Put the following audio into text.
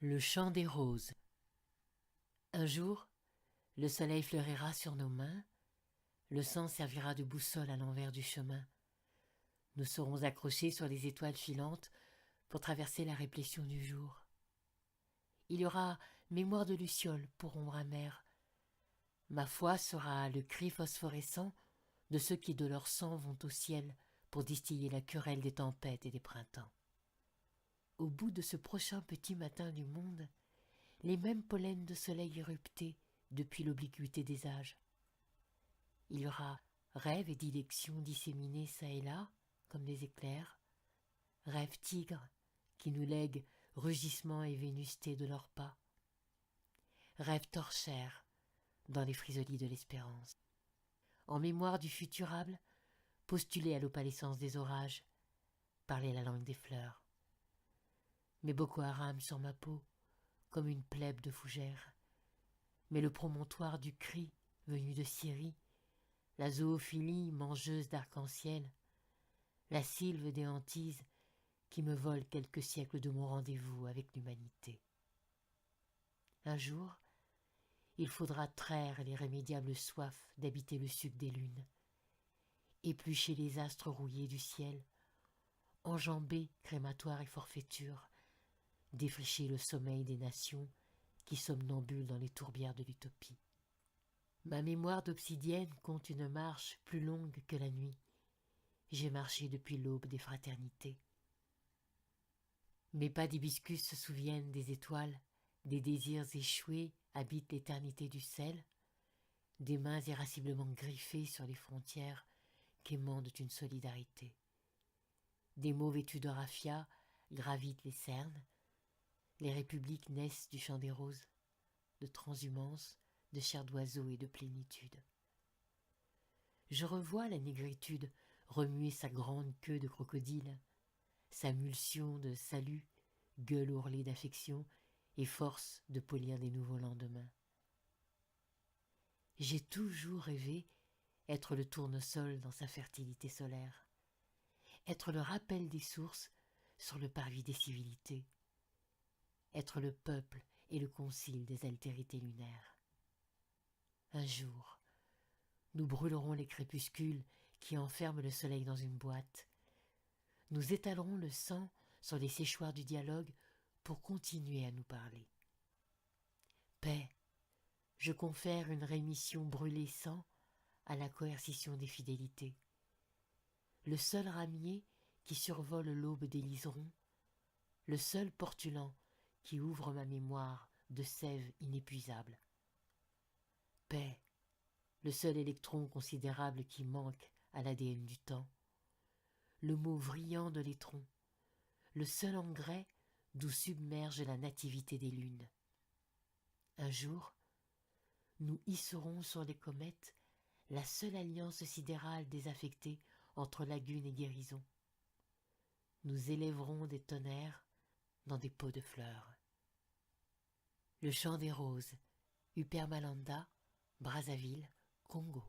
Le chant des roses. Un jour, le soleil fleurira sur nos mains, le sang servira de boussole à l'envers du chemin. Nous serons accrochés sur les étoiles filantes pour traverser la réplétion du jour. Il y aura mémoire de lucioles pour ombre amère. Ma foi sera le cri phosphorescent de ceux qui de leur sang vont au ciel pour distiller la querelle des tempêtes et des printemps. Au bout de ce prochain petit matin du monde, les mêmes pollens de soleil éruptés depuis l'obliquité des âges. Il y aura rêves et dilections disséminés çà et là, comme des éclairs, rêves tigres qui nous lèguent rugissements et vénustés de leurs pas, rêves torchères dans les frisolies de l'espérance. En mémoire du futurable, postuler à l'opalescence des orages, parler la langue des fleurs. Mais Boko Haram sur ma peau, comme une plèbe de fougères. Mais le promontoire du cri, venu de Syrie, la zoophilie mangeuse d'arc-en-ciel, la sylve des hantises qui me vole quelques siècles de mon rendez-vous avec l'humanité. Un jour, il faudra traire l'irrémédiable soif d'habiter le suc des lunes, éplucher les astres rouillés du ciel, enjamber crématoire et forfaiture, défricher le sommeil des nations qui somnambulent dans les tourbières de l'utopie. Ma mémoire d'obsidienne compte une marche plus longue que la nuit. J'ai marché depuis l'aube des fraternités. Mes pas d'hibiscus se souviennent des étoiles, des désirs échoués habitent l'éternité du sel, des mains irasciblement griffées sur les frontières quémandent une solidarité. Des mots vêtus de raffia gravitent les cernes, les républiques naissent du chant des roses, de transhumance, de chair d'oiseau et de plénitude. Je revois la négritude remuer sa grande queue de crocodile, sa mulsion de salut, gueule ourlée d'affection et force de polir des nouveaux lendemains. J'ai toujours rêvé être le tournesol dans sa fertilité solaire, être le rappel des sources sur le parvis des civilités, être le peuple et le concile des altérités lunaires. Un jour, nous brûlerons les crépuscules qui enferment le soleil dans une boîte. Nous étalerons le sang sur les séchoirs du dialogue pour continuer à nous parler. Paix, je confère une rémission brûlée sang à la coercition des fidélités. Le seul ramier qui survole l'aube des liserons, le seul portulan qui ouvre ma mémoire de sève inépuisable. Paix, le seul électron considérable qui manque à l'ADN du temps, le mot vrillant de l'étron, le seul engrais d'où submerge la nativité des lunes. Un jour, nous hisserons sur les comètes la seule alliance sidérale désaffectée entre lagune et guérison. Nous élèverons des tonnerres dans des pots de fleurs. Le chant des roses, Upper Malanda, Brazzaville, Congo.